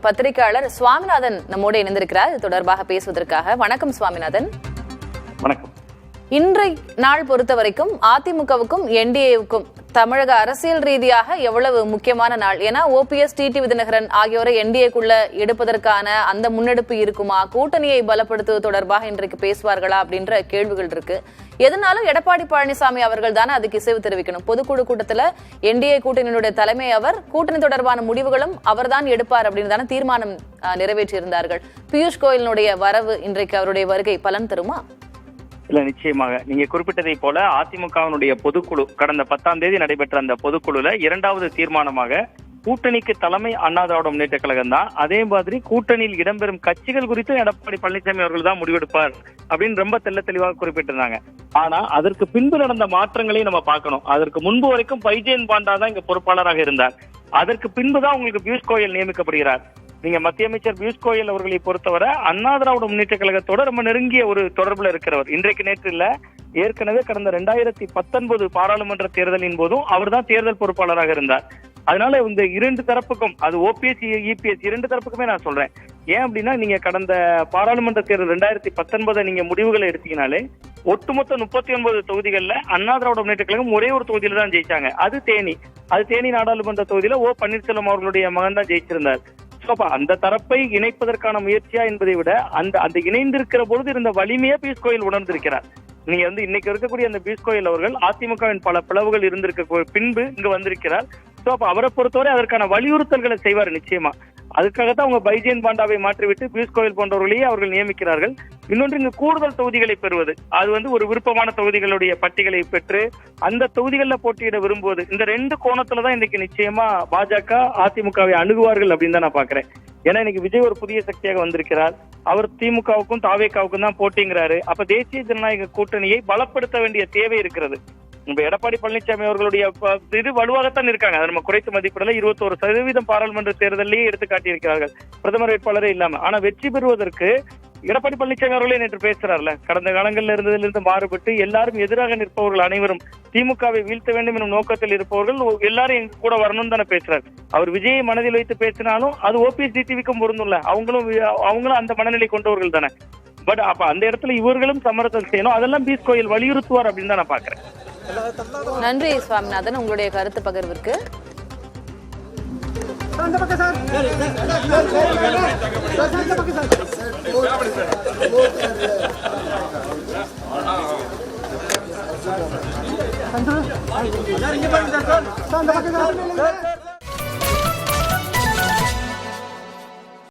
பத்திரிகையாளர் சுவாமிநாதன் நம்மோடு இணைந்திருக்கிறார். இது தொடர்பாக பேசுவதற்காக. வணக்கம் சுவாமிநாதன். வணக்கம். இன்றைய நாள் பொறுத்த வரைக்கும் அதிமுகவுக்கும் என்டிஏவுக்கும் தமிழக அரசியல் ரீதியாக எவ்வளவு முக்கியமான நாள்? ஏன்னா ஓபிஎஸ், டிடி விதிநகரன் ஆகியோரை என்டிஏக்குள்ள எடுப்பதற்கான அந்த முன்னெடுப்பு இருக்குமா? கூட்டணியை பலப்படுத்துவது தொடர்பாக இன்றைக்கு பேசுவார்களா அப்படின்ற கேள்விகள் இருக்கு. எதனாலும் எடப்பாடி பழனிசாமி அவர்கள் தானே அதுக்கு இசைவு தெரிவிக்கணும். பொதுக்குழு கூட்டத்துல என்டிஏ கூட்டணியினுடைய தலைமை அவர், கூட்டணி தொடர்பான முடிவுகளும் அவர் தான் எடுப்பார் அப்படின்னு தானே தீர்மானம் நிறைவேற்றியிருந்தார்கள். பியூஷ் கோயலினுடைய வரவு, இன்றைக்கு அவருடைய வருகை பலன் தருமா? இல்ல, நிச்சயமாக நீங்க குறிப்பிட்டதை போல அதிமுகவினுடைய பொதுக்குழு கடந்த 10ஆம் தேதி நடைபெற்ற அந்த பொதுக்குழுல இரண்டாவது தீர்மானமாக கூட்டணிக்கு தலைமை அண்ணா திராவிட முன்னேற்ற கழகம் தான். அதே மாதிரி கூட்டணியில் இடம்பெறும் கட்சிகள் குறித்து எடப்பாடி பழனிசாமி அவர்கள் தான் முடிவெடுப்பார் அப்படின்னு ரொம்ப தெளிவாக குறிப்பிட்டிருந்தாங்க. ஆனா அதற்கு பின்பு நடந்த மாற்றங்களையும் நம்ம பார்க்கணும். அதற்கு முன்பு வரைக்கும் பைஜெயந்த் பாண்டா தான் இங்க பொறுப்பாளராக இருந்தார். அதற்கு பின்புதான் உங்களுக்கு பியூஷ் கோயல் நியமிக்கப்படுகிறார். நீங்க மத்திய அமைச்சர் பியூஷ் கோயல் அவர்களை பொறுத்தவரை அண்ணா திராவிட முன்னேற்ற கழகத்தோட ரொம்ப நெருங்கிய ஒரு தொடர்புல இருக்கிறவர். இன்றைக்கு நேற்று இல்ல, ஏற்கனவே கடந்த 2019 பாராளுமன்ற தேர்தலின் போதும் அவர் தான் தேர்தல் பொறுப்பாளராக இருந்தார். அதனால இந்த இரண்டு தரப்புக்கும், அது ஓபிஎஸ் இபிஎஸ் இரண்டு தரப்புக்குமே நான் சொல்றேன். ஏன் அப்படின்னா, நீங்க கடந்த பாராளுமன்ற தேர்தல் 2019 நீங்க முடிவுகளை எடுத்தீங்கனாலே ஒட்டுமொத்த 39 தொகுதிகள்ல அண்ணா திராவிட முன்னேற்ற கழகம் ஒரே ஒரு தொகுதியில தான் ஜெயிச்சாங்க. அது தேனி நாடாளுமன்ற தொகுதியில ஓ பன்னீர்செல்வம் அவர்களுடைய மகன் தான் ஜெயிச்சிருந்தார். அந்த தரப்பை இணைப்பதற்கான முயற்சியா என்பதை விட அந்த இணைந்திருக்கிற பொழுது இருந்த வலிமையை பியூஷ் கோயல் உணர்ந்திருக்கிறார். நீங்க இன்னைக்கு இருக்கக்கூடிய அந்த பியூஷ் கோயல் அவர்கள் அதிமுகவின் பல பிளவுகள் இருந்திருக்க பின்பு இங்கு வந்திருக்கிறார். அவரை பொறுத்தவரை அதற்கான வலியுறுத்தல்களை செய்வார் நிச்சயமா. அதுக்காகத்தான் அவங்க பைஜெயந்த் பாண்டாவை மாற்றிவிட்டு பியூஷ் கோயல் போன்றவர்களையே அவர்கள் நியமிக்கிறார்கள். இன்னொன்று, இங்கு கூடுதல் தொகுதிகளை பெறுவது, அது ஒரு விருப்பமான தொகுதிகளுடைய பட்டியலை பெற்று அந்த தொகுதிகளில் போட்டியிட விரும்புவது, இந்த ரெண்டு கோணத்துலதான் இன்னைக்கு நிச்சயமா பாஜக அதிமுகவை அணுகுவார்கள் அப்படின்னு தான் நான் பாக்குறேன். ஏன்னா இன்னைக்கு விஜய் ஒரு புதிய சக்தியாக வந்திருக்கிறார். அவர் திமுகவுக்கும் தாவேகாவுக்கும் தான் போட்டிங்கிறாரு. அப்ப தேசிய ஜனநாயக கூட்டணியை பலப்படுத்த வேண்டிய தேவை இருக்கிறது. இப்ப எடப்பாடி பழனிசாமி அவர்களுடைய இது வலுவாகத்தான் இருக்காங்க. அதை நம்ம குறைத்து மதிப்பிடல. 21% பாராளுமன்ற தேர்தலையே எடுத்து காட்டியிருக்கிறார்கள், பிரதமர் வேட்பாளரே இல்லாம. ஆனா வெற்றி பெறுவதற்கு எடப்பாடி பழனிசாமி அவர்களே நேற்று பேசுறாருல, கடந்த காலங்களில் இருந்ததிலிருந்து மாறுபட்டு எல்லாரும் எதிராக நிற்பவர்கள் அனைவரும் திமுகவை வீழ்த்த வேண்டும் எனும் நோக்கத்தில் இருப்பவர்கள் எல்லாரும் எங்க கூட வரணும்னு தானே பேசுறாரு. அவர் விஜயை மனதில் வைத்து பேசினாலும் அது ஓபிஎஸ் டிடிவிக்கும் பொருந்தும்ல. அவங்களும் அந்த மனநிலை கொண்டவர்கள் தானே. பட் அப்ப அந்த இடத்துல இவர்களும் சமரசம் செய்யணும். அதெல்லாம் பியூஷ் கோயல் வலியுறுத்துவார் அப்படின்னு தான் நான் பாக்குறேன். நன்றி சுவாமிநாதன், உங்களுடைய கருத்து பகிர்விற்கு. சார்